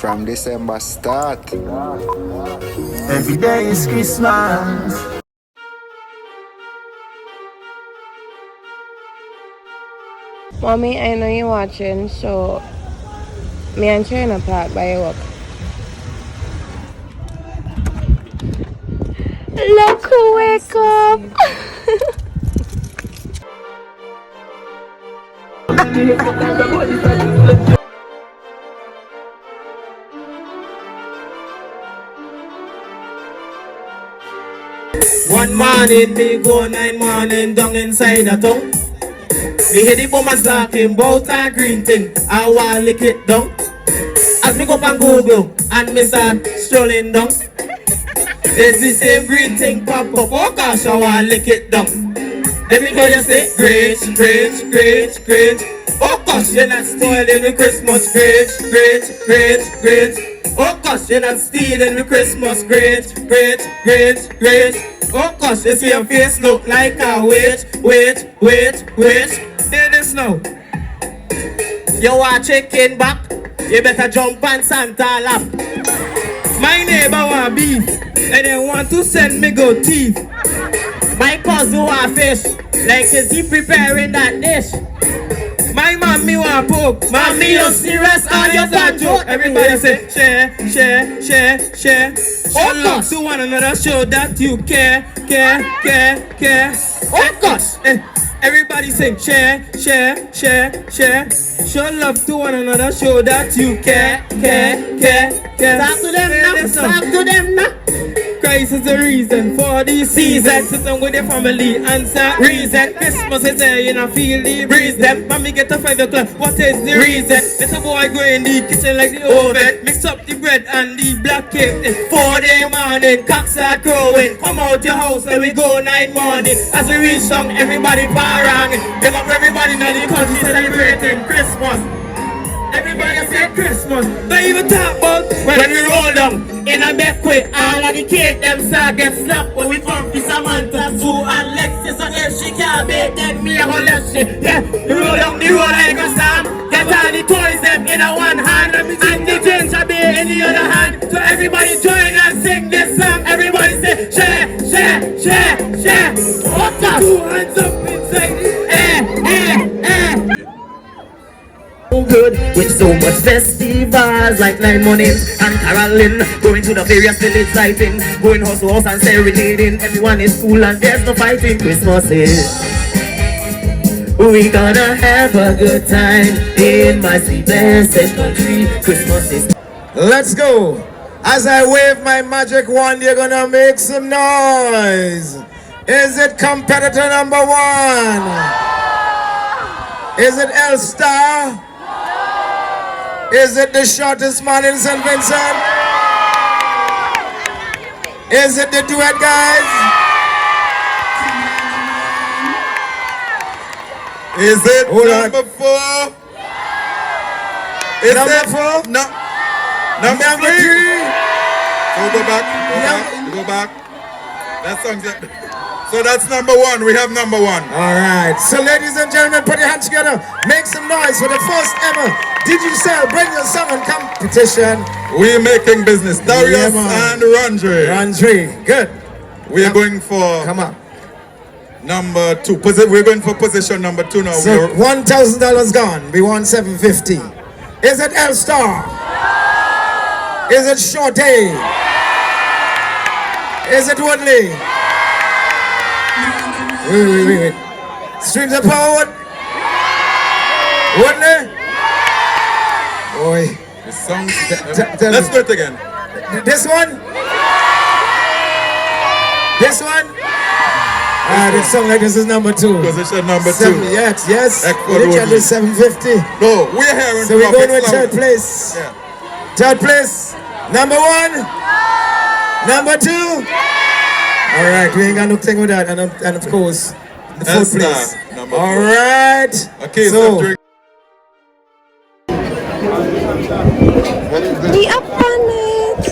From December start. Every day is Christmas. Mommy, I know you're watching, so me and China park by your work. Look who wake up! One morning, me go 9 morning down inside the town. Me hear the bombers talking about a green thing. I want lick it down. As me go up on Google and me start strolling down. There's the same green thing pop up. Oh gosh, I want lick it down. Then me go just say, Grinch, Grinch, Grinch, Grinch. Oh gosh, you're not stealing the Christmas, Grinch, Grinch, Grinch, Grinch. Oh gosh, you're not stealing the Christmas, Grinch, Grinch, Grinch, Grinch. Oh gosh, you see your face look like a witch. Hear this now. You want chicken back? You better jump on Santa lap. My neighbor want beef, and they want to send me go teeth. My cousin want fish, like is he preparing that dish? My mommy want pork, mommy you serious or you bad joke? Everybody say share, share, share, share. Oh gosh, to one another show that you care. Oh gosh, everybody sing share, share, share, share. Show love to one another, show that you care. Talk to them now, talk to them now. Christ is the reason for the season. Sit down with your family, answer reason. Christmas is here, you know, feel the breeze. Them mommy get to 5 o'clock, what is the reason? Little boy go in the kitchen like the oven. Mix up the bread and the black cake. 4 day morning, cocks are crowing. Come out your house and we go 9 morning. As we reach song, everybody parang. Give up everybody now the country celebrating Christmas. Everybody say Christmas. Don't even talk about when we roll down in a back way. All of the cake them start get slapped when we come to Samantha, Sue and Lexus. And if she can't bake, then me I go let she. Yeah, we roll down the road like a storm. Get all the toys them in a one hand and the ginger beer in the other hand. So everybody join and sing this song. Everybody say share, share, share, share. What the? 2 hands up inside the good with so much festivals like 9 mornings and caroling, going to the various village lighting, going house to house and serenading. Everyone is cool and there's no fighting. Christmas is, we gonna have a good time in my sweet blessed country. Christmas is. Let's go. As I wave my magic wand, you're gonna make some noise. Is it competitor number 1? Is it L Star? Is it the shortest man in St. Vincent? Is it the duet guys? Is it number 4? Is Number it 4? No. Number 3? So go back. That song's it. So that's number 1. We have number 1. All right. So ladies and gentlemen, put your hands together. Make some noise for the first ever Digicel Bring Your Song and competition. We're making business. Darius and Rondre. Rondre. Good. We are going for number 2. We're going for position number 2 now. So $1,000 gone. We won $750. Is it L Star? Is it Shorty? Is it Woodley? Wait. Streams of power. Woodley? Boy. The song. Let's do it again. This one? This one? This song like this is number 2. Position number 2. Yes. Eckford Literally Woodley. 750. No, we're here in So we're going with Cloud. 3rd place. Yeah. 3rd place. Number 1. Number 2. All right, we ain't got no thing with that, and of course, the 4th place. All right. Okay, so Be up on it!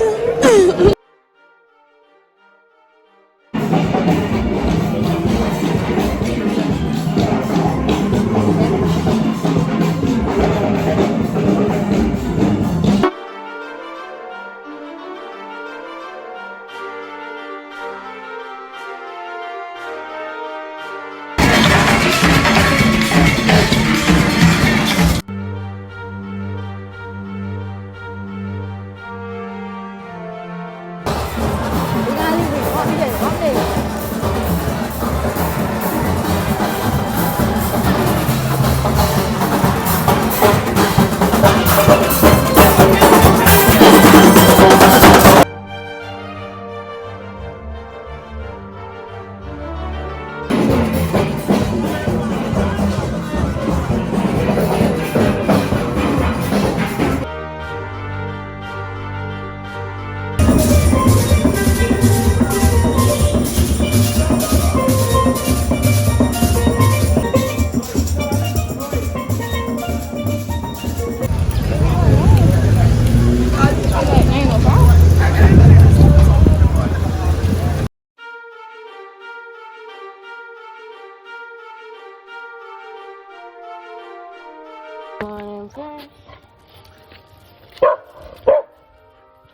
Morning, friends.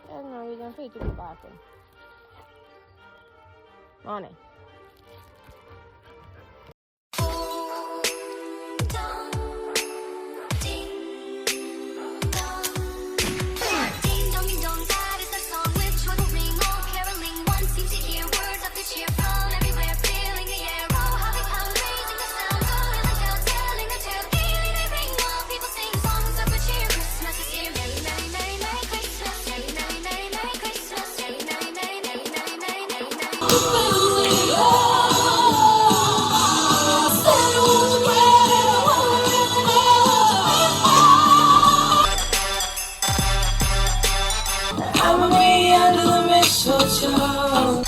There's no reason for you to go bathroom. Morning. I'ma be under the mistletoe.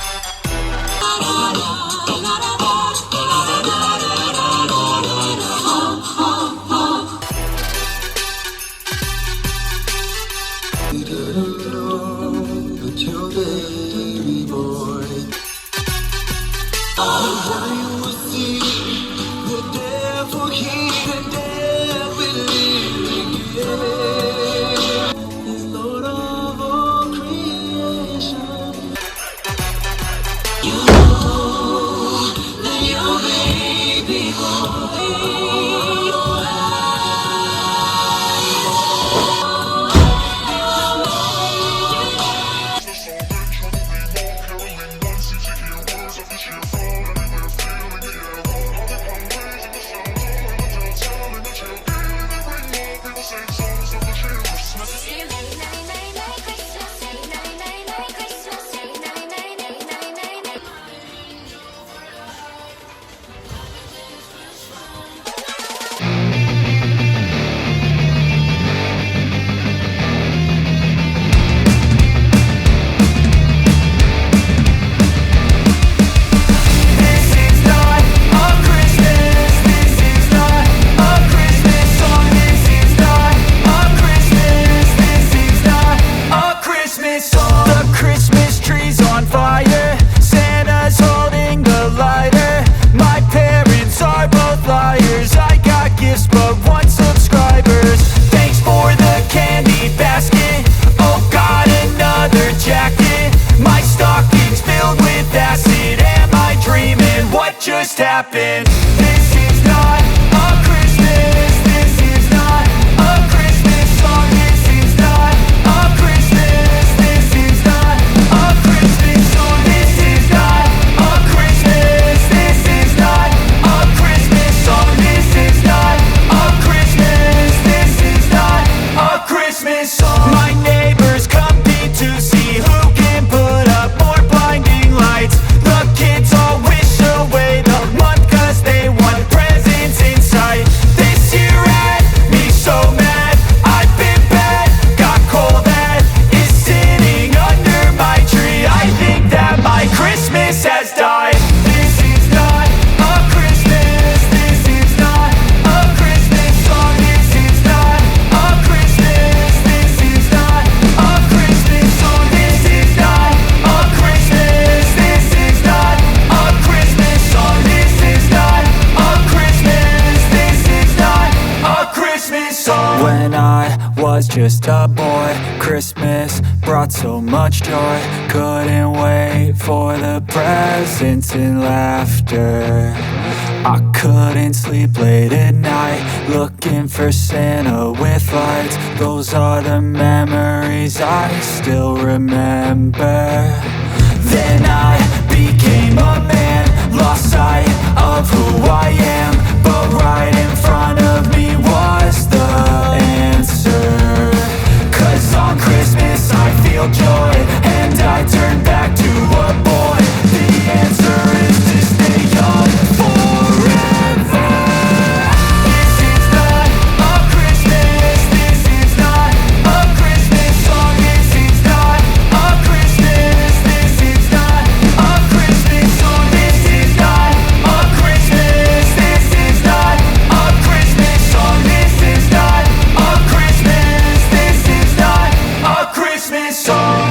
Just happened. This is not a Christmas. This is not a Christmas song. This is not a Christmas. This is not a Christmas song. This is not a Christmas. This is not a Christmas song. This is not a Christmas. This is not a Christmas song. My neighbors compete to see who can put up more blinding lights. The kids all wish away the month 'cause they want presents in sight. This year had me so mad, I've been bad, got coal that is sitting under my tree. I think that my Christmas has died. This is not a Christmas. This is not a Christmas song. This is not a Christmas. This is not a Christmas song. This is not a Christmas. This is not a Christmas song. This is not a Christmas. This is not a Christmas song. When I was just a boy, Christmas brought so much joy. Couldn't wait for the presents and laughter. I couldn't sleep late at night, looking for Santa with lights. Those are the memories I still remember. Then I became man, lost sight of who I am. But right in front of me was the answer. 'Cause on Christmas I feel joy, and I turn back to a boy. The answer is to stay young forever. This is not a Christmas, this is not a Christmas song. This is not a Christmas, this is not a Christmas song. This is not a Christmas, this is not a Christmas song. This is not a Christmas, this is not a Christmas song.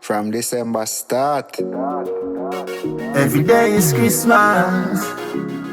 From December start. Every day is Christmas.